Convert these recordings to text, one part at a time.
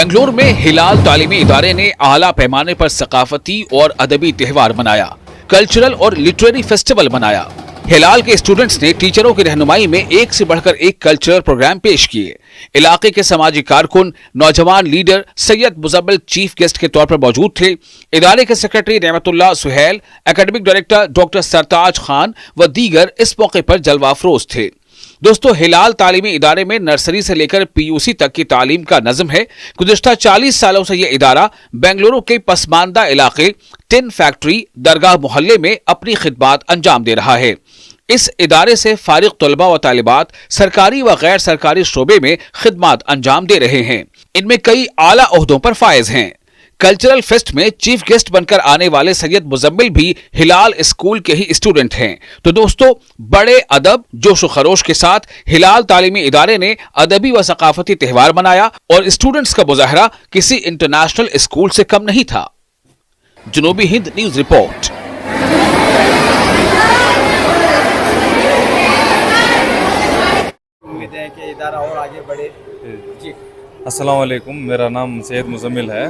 बेंगलुरु में हिलाल तालीमी इदारे ने आला पैमाने पर सकाफती और अदबी त्यौहार मनाया। कल्चरल और लिटरेरी फेस्टिवल मनाया। हिलाल के स्टूडेंट्स ने टीचरों की रहनुमाई में एक से बढ़कर एक कल्चरल प्रोग्राम पेश किए। इलाके के समाजी कारकुन, नौजवान leader Syed Muzammil chief guest के तौर पर मौजूद थे। इदारे के सेक्रेटरी रहमतुल्लाह सुहेल, एकेडमिक डायरेक्टर डॉक्टर सरताज खान व दीगर इस मौके पर जलवाफरोज थे। दोस्तों, हिलाल तालीमी इदारे में नर्सरी से लेकर पीयूसी तक की तालीम का नज़म है। गुज़िश्ता 40 सालों से यह इदारा बेंगलुरु के पसमानदा इलाके टिन फैक्ट्री दरगाह मोहल्ले में अपनी खिदमात अंजाम दे रहा है। इस इदारे से फारिग तलबा व तालिबात सरकारी व गैर सरकारी शोबे में खिदमात अंजाम दे रहे हैं। इनमें कई आला ओहदों पर फायज हैं। कल्चरल फेस्ट में चीफ गेस्ट बनकर आने वाले सैयद मुजम्मिल भी हिलाल स्कूल के ही स्टूडेंट हैं। तो दोस्तों, बड़े अदब, जोश व खरोश के साथ हिलाल तालीमी इदारे ने अदबी व सकाफती त्यौहार मनाया और स्टूडेंट्स का मुजाहरा किसी इंटरनेशनल स्कूल से कम नहीं था। जनूबी हिंद न्यूज रिपोर्ट। उम्मीद है कि इदारा और आगे बढ़े। जी, अस्सलाम वालेकुम, मेरा नाम सैयद मुजम्मिल है।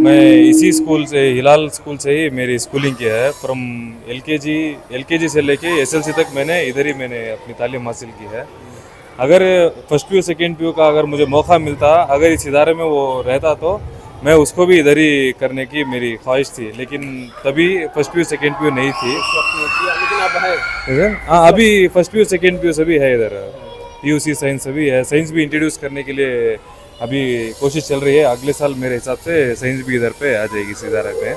मैं इसी स्कूल से, हिलाल स्कूल से ही मेरी स्कूलिंग की है। फ्रॉम एलकेजी से लेके एसएलसी तक मैंने अपनी तालीम हासिल की है। अगर फर्स्ट पीयू सेकेंड पीयू का अगर मुझे मौका मिलता, अगर इस इदारे में वो रहता, तो मैं उसको भी इधर ही करने की मेरी ख्वाहिश थी। लेकिन तभी फर्स्ट पीयू सेकेंड पीयू नहीं थी। लेकिन अब है। हाँ, अभी फर्स्ट पीयू सेकेंड पीयू सभी है इधर। पीयूसी साइंस सभी है। साइंस भी इंट्रोड्यूस करने के लिए अभी कोशिश चल रही है। अगले साल मेरे हिसाब से साइंस भी इधर पे आ जाएगी इस इदारे में।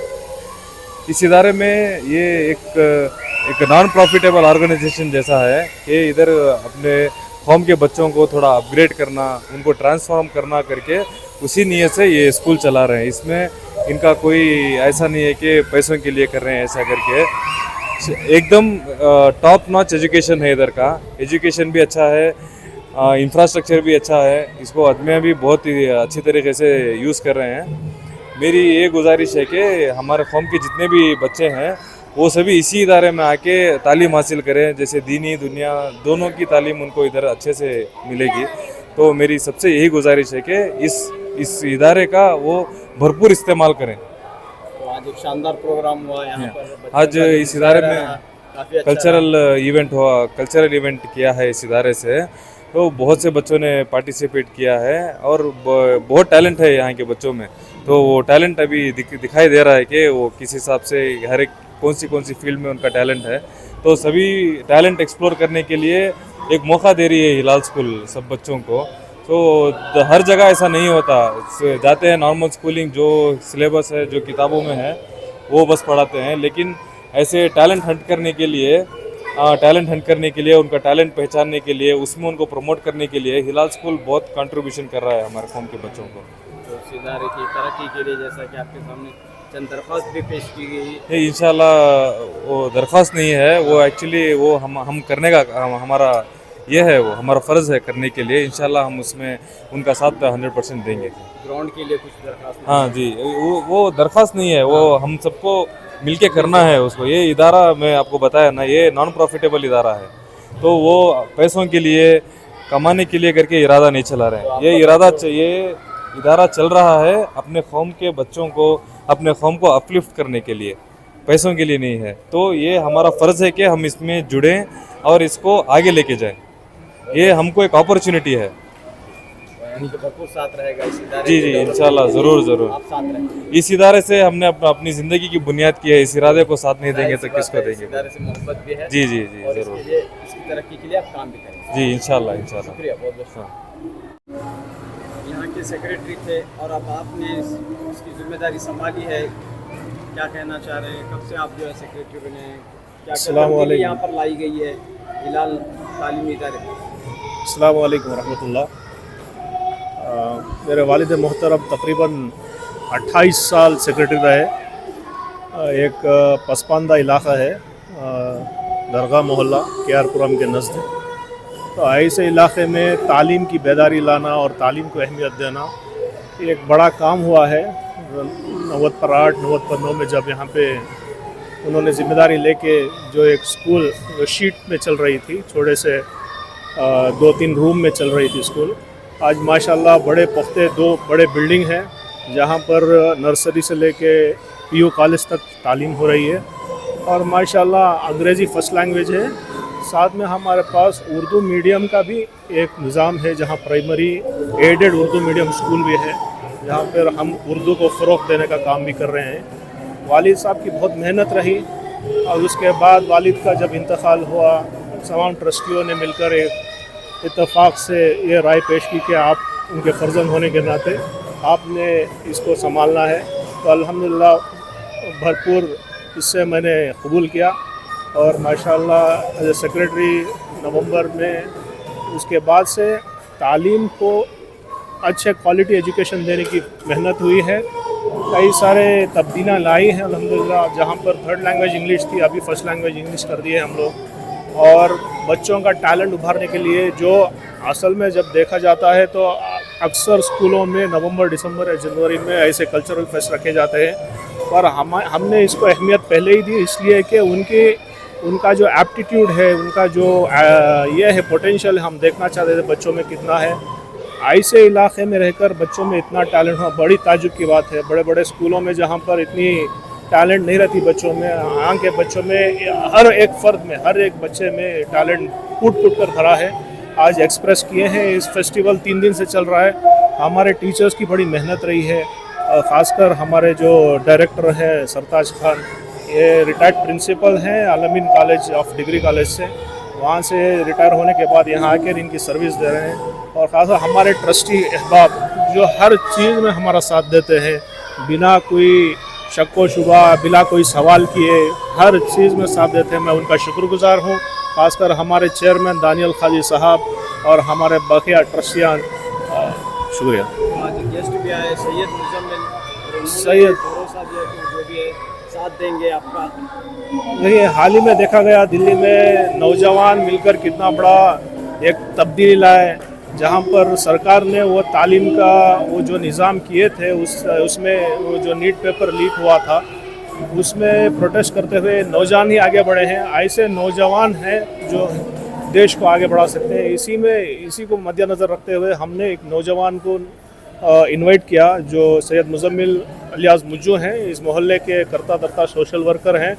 इस इदारे में ये एक नॉन प्रॉफिटेबल ऑर्गेनाइजेशन जैसा है कि इधर अपने कौम के बच्चों को थोड़ा अपग्रेड करना, उनको ट्रांसफॉर्म करना करके उसी नीयत से ये स्कूल चला रहे हैं। इसमें इनका कोई ऐसा नहीं है कि पैसों के लिए कर रहे हैं ऐसा करके। एकदम टॉप नॉच एजुकेशन है इधर का। एजुकेशन भी अच्छा है, इंफ्रास्ट्रक्चर भी अच्छा है। इसको अदमिया भी बहुत ही अच्छी तरीके से यूज़ कर रहे हैं। मेरी ये गुजारिश है कि हमारे कौम के जितने भी बच्चे हैं वो सभी इसी इदारे में आके तालीम हासिल करें। जैसे दीनी दुनिया दोनों की तालीम उनको इधर अच्छे से मिलेगी। तो मेरी सबसे यही गुजारिश है कि इस इदारे का वो भरपूर इस्तेमाल करें। तो आज एक शानदार प्रोग्राम हुआ यहाँ पर। आज इस इदारे में काफ़ी अच्छा कल्चरल इवेंट हुआ। कल्चरल इवेंट किया है इस इदारे से, तो बहुत से बच्चों ने पार्टिसिपेट किया है और बहुत टैलेंट है यहाँ के बच्चों में। तो वो टैलेंट अभी दिखाई दे रहा है कि वो किस हिसाब से हर एक कौन सी फील्ड में उनका टैलेंट है। तो सभी टैलेंट एक्सप्लोर करने के लिए एक मौका दे रही है हिलाल स्कूल सब बच्चों को। तो हर जगह ऐसा नहीं होता। जाते हैं नॉर्मल स्कूलिंग, जो सिलेबस है, जो किताबों में है, वो बस पढ़ाते हैं। लेकिन ऐसे टैलेंट हंट करने के लिए उनका टैलेंट पहचानने के लिए, उसमें उनको प्रमोट करने के लिए हिलाल स्कूल बहुत कंट्रीब्यूशन कर रहा है हमारे कौम के बच्चों को। तो इस इदारे की तरक्की के लिए जैसा कि आपके सामने चंद दरख्वास्त भी पेश की गई है। इंशाल्लाह वो दरख्वास्त नहीं है, वो एक्चुअली वो हम करने का हमारा ये है, वो हमारा फ़र्ज़ है करने के लिए। इंशाल्लाह हम उसमें उनका साथ 100% देंगे। ग्राउंड के लिए कुछ दरख्वास्त? हाँ जी, वो दरख्वास्त नहीं है, वो हम सबको मिलके करना है उसको। ये इदारा मैं आपको बताया ना, ये नॉन प्रॉफिटेबल इदारा है। तो वो पैसों के लिए, कमाने के लिए करके इरादा नहीं चला रहे हैं। ये इदारा चल रहा है अपने कौम के बच्चों को, अपने कौम को अपलिफ्ट करने के लिए, पैसों के लिए नहीं है। तो ये हमारा फ़र्ज़ है कि हम इसमें जुड़ें और इसको आगे लेके जाएं। ये हमको एक अपॉर्चुनिटी है। भरपूर साथ रहेगा इस इदारे। जी, इंशाल्लाह, ज़रूर। आप साथ रहेंगे। इस इदारे से हमने अपनी ज़िंदगी की बुनियाद की है। इस इरादे को साथ नहीं देंगे तो किसको देंगे? इदारे से मोहब्बत भी है। जी, और ज़रूर। इसकी तरक्की के लिए आप काम भी करेंगे। जी, इंशाल्लाह। शुक्रिया, बहुत बहुत। यहाँ के सेक्रेटरी थे और अब आपने इसकी जिम्मेदारी संभाली है। क्या कहना चाह रहे हैं? कब से आप जो है सेक्रेटरी बने? क्या तब्दीली यहाँ पर लाई गई है हिलाल तालीमी इदारे में? अस्सलाम वालेकुम रहमतुल्लाह। मेरे वालिद मोहतरम तकरीबन 28 साल सेक्रेटरी रहे। एक पसमानदा इलाक़ा है दरगाह मोहल्ला KR-पुरम के नज़दीक। तो ऐसे इलाक़े में तालीम की बेदारी लाना और तालीम को अहमियत देना एक बड़ा काम हुआ है। 90/8 90/9 में जब यहाँ पे उन्होंने ज़िम्मेदारी लेके जो एक स्कूल शीट में चल रही थी, छोटे से 2-3 रूम में चल रही थी स्कूल, आज माशाल्लाह बड़े पुख्ते 2 बड़े बिल्डिंग हैं जहाँ पर नर्सरी से लेके पीयू कॉलेज तक तालीम हो रही है और माशाल्लाह अंग्रेज़ी फ़र्स्ट लैंग्वेज है। साथ में हमारे पास उर्दू मीडियम का भी एक निज़ाम है जहाँ primary aided Urdu medium school भी है जहाँ पर हम उर्दू को फ़रोग़ देने का काम भी कर रहे हैं। वालिद साहब की बहुत मेहनत रही और उसके बाद वालिद का जब इंतकाल हुआ तमाम ट्रस्टियों ने मिलकर एक इत्तेफाक से ये राय पेश की कि आप उनके फर्जंद होने के नाते आपने इसको संभालना है। तो अल्हम्दुलिल्लाह भरपूर इससे मैंने कबूल किया और माशाल्लाह एज सेक्रेटरी नवंबर में उसके बाद से तालीम को अच्छे क्वालिटी एजुकेशन देने की मेहनत हुई है। कई सारे तब्दीलियाँ लाई हैं अल्हम्दुलिल्लाह। जहाँ पर थर्ड लैंग्वेज इंग्लिश थी अभी फर्स्ट लैंग्वेज इंग्लिश कर दिए हम लोग। और बच्चों का टैलेंट उभारने के लिए जो असल में जब देखा जाता है तो अक्सर स्कूलों में नवंबर दिसंबर या जनवरी में ऐसे कल्चरल फेस्ट रखे जाते हैं पर हमने इसको अहमियत पहले ही दी इसलिए कि उनका जो एप्टीट्यूड है उनका जो ये है पोटेंशियल हम देखना चाहते थे बच्चों में कितना है। ऐसे इलाके में रहकर बच्चों में इतना टैलेंट होना बड़ी ताज्जुब की बात है। बड़े बड़े स्कूलों में जहाँ पर इतनी टैलेंट नहीं रहती बच्चों में, यहाँ के बच्चों में हर एक फ़र्द में हर एक बच्चे में टैलेंट फूट कर भरा है। आज एक्सप्रेस किए हैं। इस फेस्टिवल 3 दिन से चल रहा है। हमारे टीचर्स की बड़ी मेहनत रही है, ख़ासकर हमारे जो डायरेक्टर हैं सरताज खान, ये रिटायर्ड प्रिंसिपल हैं आलमीन कॉलेज ऑफ डिग्री कॉलेज से। वहाँ से रिटायर होने के बाद यहाँ आकर इनकी सर्विस दे रहे हैं। और ख़ासकर हमारे ट्रस्टी अहबाब जो हर चीज़ में हमारा साथ देते हैं बिना कोई शक व शुबा, बिना कोई सवाल किए हर चीज़ में साथ देते हैं। मैं उनका शुक्रगुजार हूँ। ख़ासकर हमारे चेयरमैन दानियल खाजी साहब और हमारे बकिया ट्रस्टियान, शुक्रिया। आज गेस्ट भी आए सैयद मुजम्मिल, सैयद भरोसा दिया कि जो भी है साथ देंगे आपका। देखिए हाल ही में देखा गया दिल्ली में नौजवान मिलकर कितना बड़ा एक तब्दीली लाए जहाँ पर सरकार ने वो तालीम का वो जो निज़ाम किए थे उसमें वो जो नीट पेपर लीक हुआ था उसमें प्रोटेस्ट करते हुए नौजवान ही आगे बढ़े हैं। ऐसे नौजवान हैं जो देश को आगे बढ़ा सकते हैं। इसी को मद्देनज़र रखते हुए हमने एक नौजवान को इनवाइट किया जो सैयद मुजम्मिल अलियास मुज्जू हैं। इस मोहल्ले के करता धरता सोशल वर्कर हैं।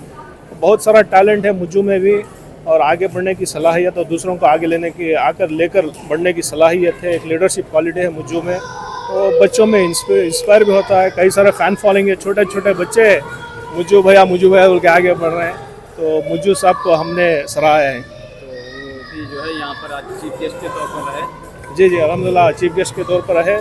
बहुत सारा टैलेंट है मुज्जू में भी और आगे बढ़ने की सलाहियत और दूसरों को आगे लेकर बढ़ने की सलाहियत है। एक लीडरशिप क्वालिटी है मुज्जू में। तो बच्चों में इंस्पायर भी होता है। कई सारे फ़ैन फॉलोइंग है, छोटे छोटे बच्चे मुज्जू भैया बोल के आगे बढ़ रहे हैं। तो मुज्जू साहब को हमने सराहा है। तो जो है यहाँ पर आज चीफ गेस्ट के तौर पर रहे। जी अल्हम्दुलिल्लाह चीफ गेस्ट के तौर पर रहे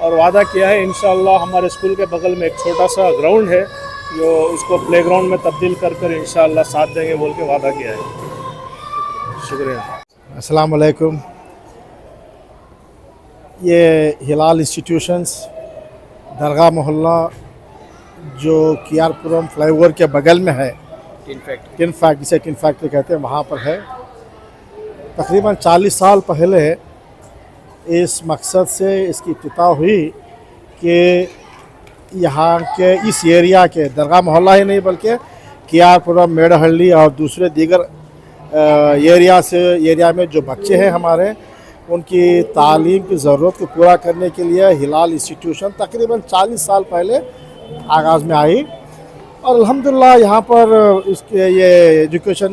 और वादा किया है इंशाअल्लाह हमारे स्कूल के बगल में एक छोटा सा ग्राउंड है जो उसको प्लेग्राउंड में तब्दील कर इंशाअल्लाह साथ देंगे बोल के वादा किया है। शुक्रिया। अस्सलाम वालेकुम। ये हिलाल इंस्टीट्यूशंस दरगाह मोहल्ला जो कियारपुरम फ्लाईओवर के बगल में है, टिन फैक्ट्री जिसे टिन फैक्ट्री कहते हैं, वहाँ पर है। तकरीबन 40 साल पहले इस मकसद से इसकी इब्तिदा हुई कि यहाँ के इस एरिया के दरगाह मोहल्ला ही नहीं बल्कि कियारपुरम, मेड़हल्ली और दूसरे दीगर एरिया में जो बच्चे हैं हमारे उनकी तालीम की ज़रूरत को पूरा करने के लिए हिलाल इंस्टीट्यूशन तकरीबन 40 साल पहले आगाज़ में आई और अल्हम्दुलिल्लाह यहाँ पर इसके ये एजुकेशन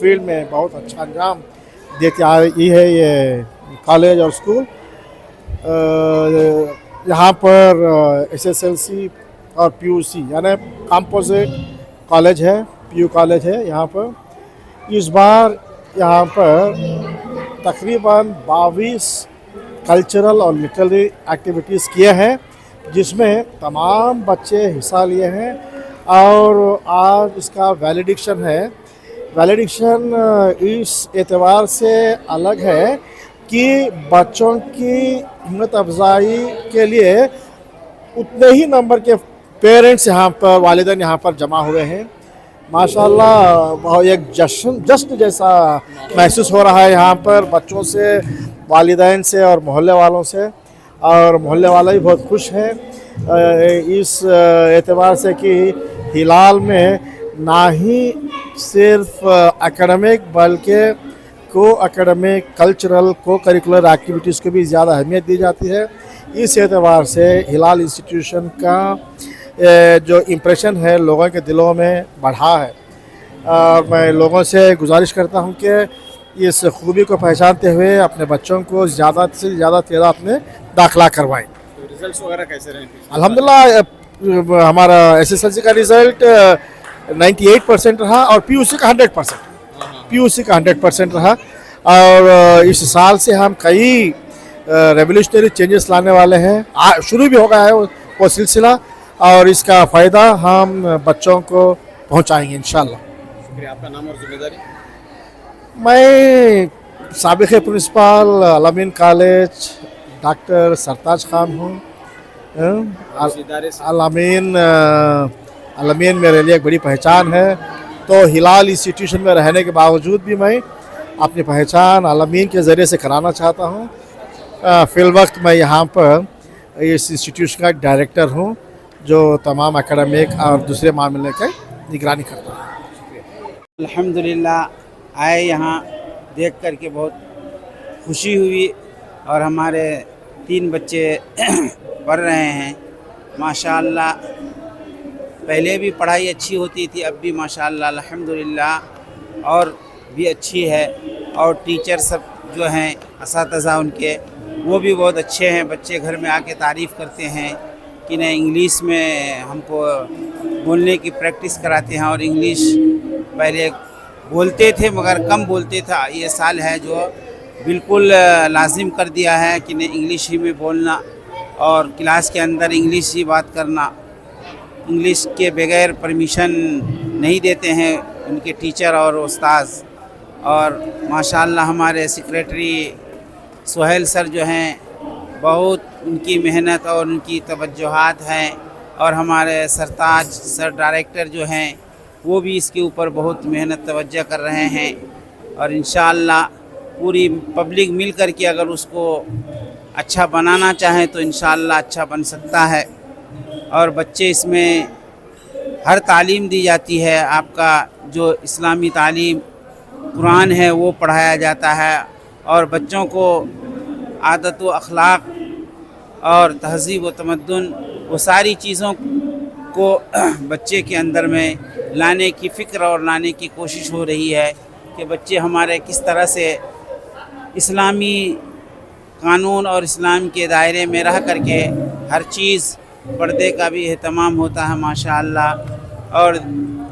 फील्ड में बहुत अच्छा अंजाम देती आ रही है ये कॉलेज और स्कूल। यहाँ पर SSLC और PUC यानी कंपोजिट कॉलेज है, PU कॉलेज है यहाँ पर। इस बार यहाँ पर तकरीबन 22 कल्चरल और लिटरेरी एक्टिविटीज़ किए हैं जिसमें तमाम बच्चे हिस्सा लिए हैं और आज इसका वैलिडिक्शन है। वैलिडिक्शन इस एतबार से अलग है कि बच्चों की हिम्मत अफजाई के लिए उतने ही नंबर के पेरेंट्स यहाँ पर, वालिदैन यहाँ पर जमा हुए हैं। माशाल्लाह बहुत एक जश्न जैसा महसूस हो रहा है यहाँ पर बच्चों से, वालिदैन से और मोहल्ले वालों से। और मोहल्ले वाले भी बहुत खुश हैं इस एतबार से कि हिलाल में ना ही सिर्फ एकेडमिक बल्कि को एकेडमिक कल्चरल को करिकुलर एक्टिविटीज़ को भी ज़्यादा अहमियत दी जाती है। इस एतबार से हिलाल इंस्टीट्यूशन का जो इम्प्रेशन है लोगों के दिलों में बढ़ा है। और मैं लोगों से गुजारिश करता हूं कि इस खूबी को पहचानते हुए अपने बच्चों को ज़्यादा से ज़्यादा तादाद में दाखिला करवाएं। तो रिजल्ट्स वगैरह कैसे रहे? अल्हम्दुलिल्लाह हमारा एसएसएलसी का रिज़ल्ट 98% रहा और पीयूसी का 100% रहा। और इस साल से हम कई रेवोल्यूशनरी चेंजेस लाने वाले हैं। शुरू भी हो गया है वो सिलसिला, और इसका फ़ायदा हम बच्चों को पहुंचाएंगे इंशाल्लाह। शुक्रिया। आपका नाम और जिम्मेदारी? मैं साबिक़ प्रिंसिपल अल-अमीन कॉलेज डॉक्टर सरताज खान हूँ। इस इदारे से अल-अमीन मेरे लिए एक बड़ी पहचान है। तो हिलाल इंस्टीट्यूशन में रहने के बावजूद भी मैं अपनी पहचान अल-अमीन के ज़रिए से कराना चाहता हूँ। फ़िल वक्त मैं यहाँ पर इस इंस्टीट्यूशन का डायरेक्टर हूँ जो तमाम एकेडमिक और दूसरे मामले की निगरानी करता हूँ। अल्हम्दुलिल्लाह आए यहाँ देख कर के बहुत खुशी हुई। और हमारे 3 बच्चे पढ़ रहे हैं माशाअल्लाह। पहले भी पढ़ाई अच्छी होती थी, अब भी माशाअल्लाह अल्हम्दुलिल्लाह और भी अच्छी है। और टीचर सब जो हैं असातिज़ा उनके वो भी बहुत अच्छे हैं। बच्चे घर में आके तारीफ़ करते हैं कि नहीं इंग्लिश में हमको बोलने की प्रैक्टिस कराते हैं। और इंग्लिश पहले बोलते थे मगर कम बोलते था, ये साल है जो बिल्कुल लाजिम कर दिया है कि नहीं इंग्लिश ही में बोलना और क्लास के अंदर इंग्लिश ही बात करना। इंग्लिश के बगैर परमिशन नहीं देते हैं उनके टीचर और उस्ताद। और माशाअल्लाह हमारे सेक्रेटरी सुहेल सर जो हैं बहुत उनकी मेहनत और उनकी तवज्जुहात हैं। और हमारे सरताज सर डायरेक्टर जो हैं वो भी इसके ऊपर बहुत मेहनत तवज्जो कर रहे हैं। और इंशाअल्लाह पूरी पब्लिक मिल कर के अगर उसको अच्छा बनाना चाहें तो इंशाअल्लाह अच्छा बन सकता है। और बच्चे इसमें हर तालीम दी जाती है। आपका जो इस्लामी तालीम कुरान है वो पढ़ाया जाता है। और बच्चों को आदत व अखलाक और तहज़ीब व तमद्दुन वो सारी चीज़ों को बच्चे के अंदर में लाने की फ़िक्र और लाने की कोशिश हो रही है कि बच्चे हमारे किस तरह से इस्लामी कानून और इस्लाम के दायरे में रह कर के हर चीज़ पर्दे का भी एहतमाम होता है माशाअल्लाह। और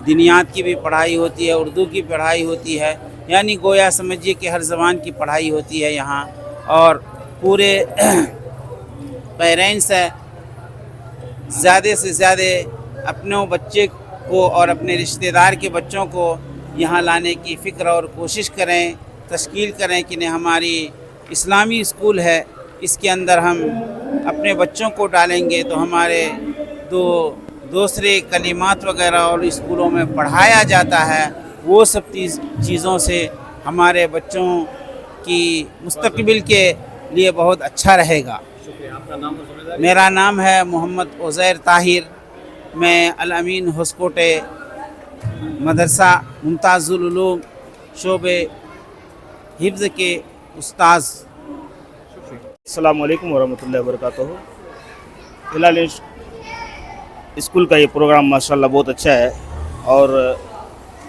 दिनियात की भी पढ़ाई होती है, उर्दू की पढ़ाई होती है, यानी गोया समझिए कि हर ज़बान की पढ़ाई होती है यहाँ। और पूरे पेरेंट्स ज़्यादा से ज़्यादा अपने बच्चे को और अपने रिश्तेदार के बच्चों को यहाँ लाने की फ़िक्र और कोशिश करें, तश्कील करें कि नहीं हमारी इस्लामी स्कूल है, इसके अंदर हम अपने बच्चों को डालेंगे तो हमारे दूसरे कलिमात वगैरह और स्कूलों में पढ़ाया जाता है, वो सब चीज़ों से हमारे बच्चों की मुस्तकबिल के लिए बहुत अच्छा रहेगा। शुक्रिया। आपका नाम और जिम्मेदारी? मेरा नाम है मोहम्मद उज़ैर ताहिर। मैं अल-अमीन होस्कोटे मदरसा मुमताज़ुल उलूम शोबे हिफ्ज़ के उस्ताद। अस्सलाम वालेकुम वरहमतुल्लाहि वबरकातुहू। हिलाल स्कूल का ये प्रोग्राम माशाल्लाह बहुत अच्छा है और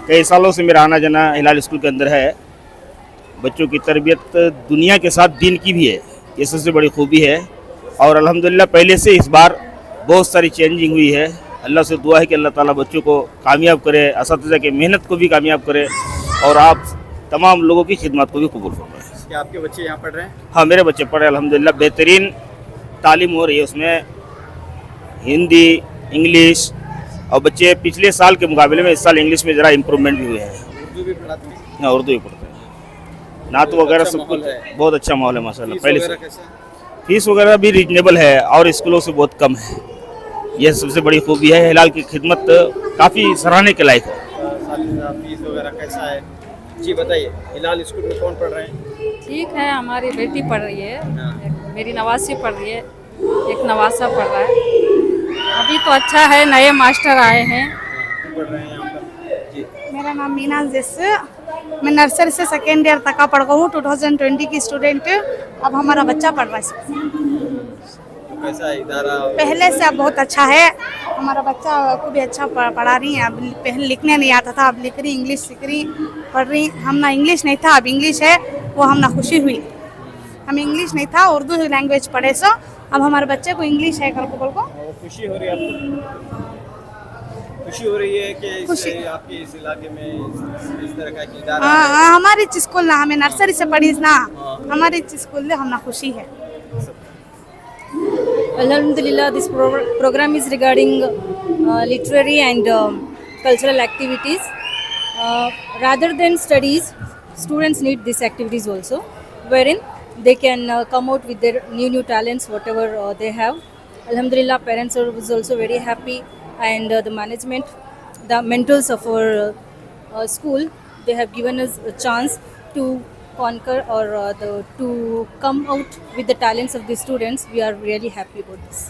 कई सालों से मेरा आना जाना हिलाल स्कूल के अंदर है। बच्चों की तरबियत दुनिया के साथ दीन की भी है, ये सबसे बड़ी खूबी है। और अल्हम्दुलिल्लाह पहले से इस बार बहुत सारी चेंजिंग हुई है। अल्लाह से दुआ है कि अल्लाह ताला बच्चों को कामयाब करे, असातिज़ा की मेहनत को भी कामयाब करे और आप तमाम लोगों की खिदमत को भी कबूल फरमाए। क्या आपके बच्चे यहाँ पढ़ रहे हैं? हाँ, मेरे बच्चे पढ़ रहे हैं अल्हम्दुलिल्लाह। बेहतरीन तालीम हो रही है उसमें, हिंदी, इंग्लिश। और बच्चे पिछले साल के मुकाबले में इस साल इंग्लिश में ज़रा इम्प्रूवमेंट भी हुए हैं। उर्दू भी पढ़ाते हैं? हाँ, उर्दू भी पढ़ते हैं। नात वगैरह सब कुछ बहुत अच्छा माहौल है माशाल्लाह। पहले से फीस वगैरह भी रीजनेबल है और स्कूलों से बहुत कम है, यह सबसे बड़ी खूबी है। हिलाल की खिदमत काफ़ी सराहने के लायक है। फीस वगैरह कैसा है? जी बताइए, हिलाल स्कूल में कौन पढ़ रहे हैं? ठीक है, हमारी बेटी पढ़ रही है, मेरी नवासी पढ़ रही है, एक नवासा पढ़ रहा है। अभी तो अच्छा है, नए मास्टर आए हैं। पढ़ रहे हैं यहाँ पर? जी। मेरा नाम मीना जैसे मैं नर्सरी से सेकेंड ईयर तक का पढ़ हूँ, 2020 की स्टूडेंट। अब हमारा बच्चा पढ़ रहा है। तो कैसा है इदारा? पहले से अब बहुत अच्छा है। हमारा बच्चा को भी अच्छा पढ़ा रही है। अब पहले लिखने नहीं आता था, अब लिख रही, इंग्लिश सीख रही, पढ़ रही। हम ना इंग्लिश नहीं था, अब इंग्लिश है, वो हम ना खुशी हुई। हम इंग्लिश नहीं था, उर्दू लैंग्वेज पढ़े सो अब हमारे बच्चे को इंग्लिश है। कल को खुशी हो रही है आपको? खुशी हो रही है कि खुशी। आपके इस इलाके में इस तरह का एक इदारा हाँ है? हाँ, हमारी स्कूल ना, हमें नर्सरी से पढ़ी ना, हमारी स्कूल हम ना खुशी है। Alhamdulillah, this program is regarding literary and cultural activities. Rather than studies, students need these activities also, wherein they can come out with their new talents, whatever they have. Alhamdulillah, parents are also very happy, and the management, the mentors of our school, they have given us a chance to conquer or to come out with the talents of the students. We are really happy about this.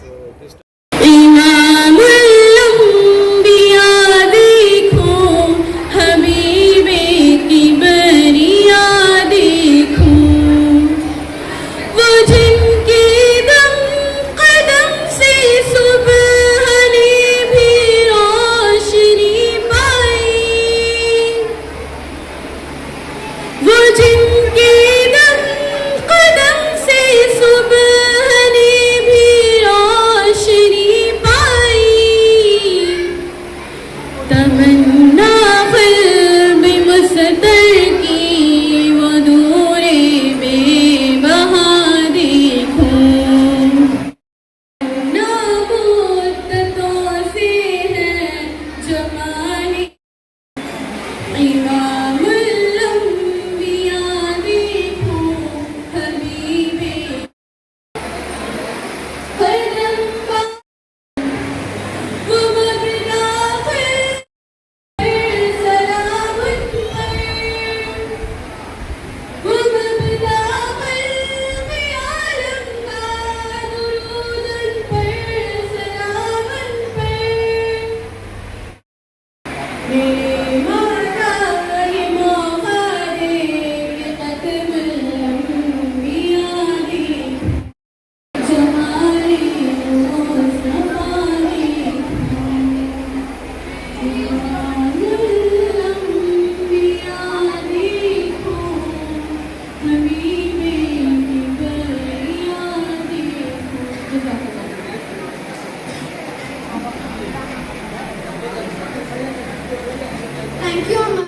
Thank you, Amma.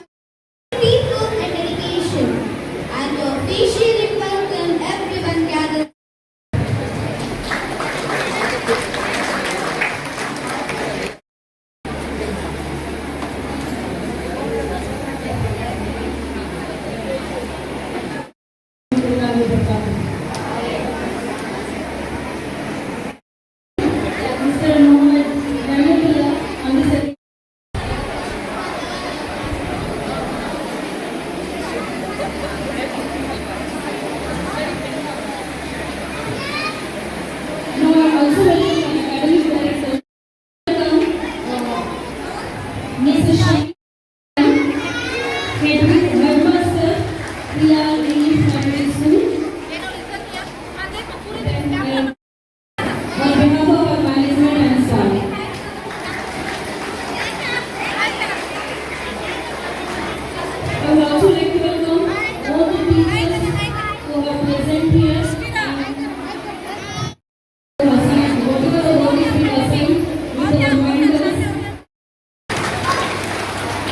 Teamwork and dedication, and your appreciated welcome everyone gathered.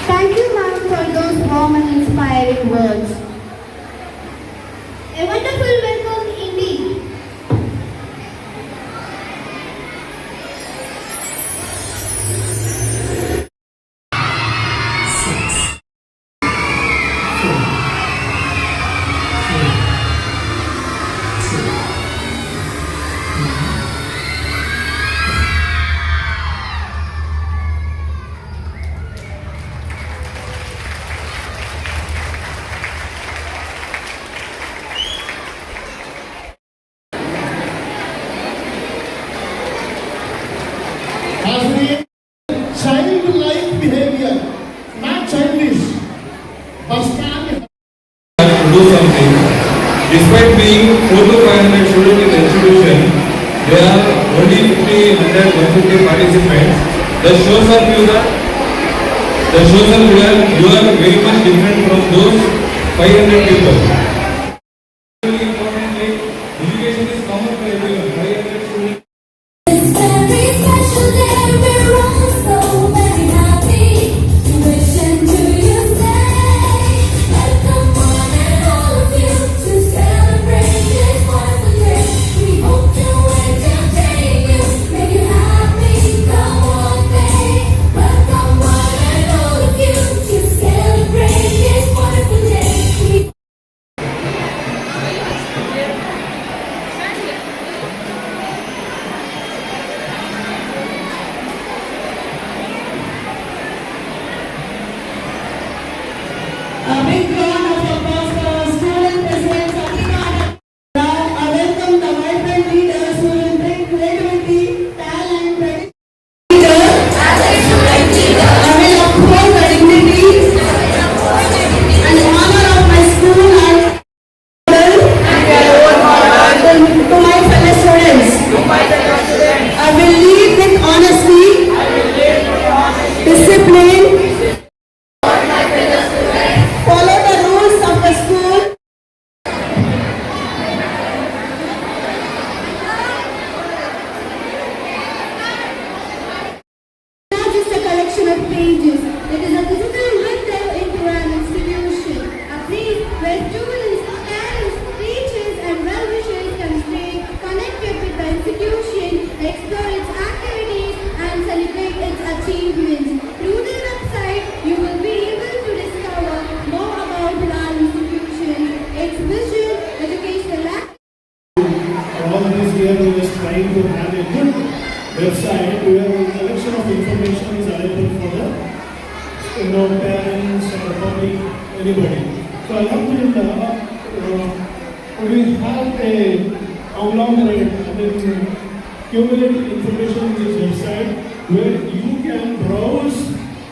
Thank you, ma'am, for those warm and inspiring words. A wonderful welcome indeed. Child-like behavior, not childish. First time despite being 400 to 500 students in the institution, there are only 150 participants. That shows up you that you are very much different from those 500 people. Very importantly, education is common for everyone. 500 students. It's very special day, we're all so very happy to wish and to you say, welcome one and all of you to celebrate this wonderful day. We hope to entertain you, make you happy the whole day. Welcome one and all of you to celebrate this wonderful day. A big round of applause for our student president Satika. I welcome the vibrant leaders who will bring creativity, talent, leader. I will uphold the dignity and honor of my school and to my fellow students. I will lead with honesty, discipline, follow the rules of the school. Not just a collection of pages, it is a physical window into an institution, a place where students, parents, teachers and well-wishers can stay connected with the institution, explore its activities and celebrate its achievements. Through the website, you will be able to discover more about Hilal institution, its vision, educational All this year we were trying to have a good website where a collection of information is available for the parents or public, anybody. So Alhamdulillah, we have a conglomerate, cumulative information in this website where you can browse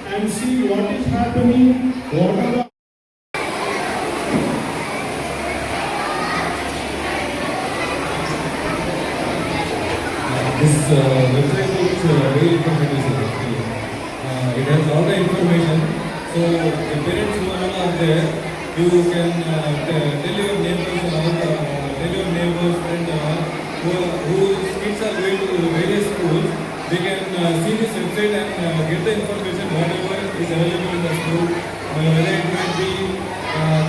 and see what is happening, what are the This website is very informative actually. It has all the information. So the parents who are not there, you can tell your neighbors and all, tell your neighbors and whose kids are going to various schools. They can see this website and get the information whatever is available in the school. Whether it might be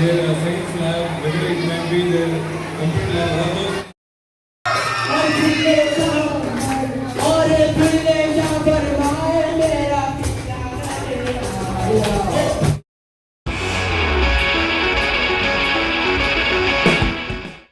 their science lab, whether it might be their computer lab, all those.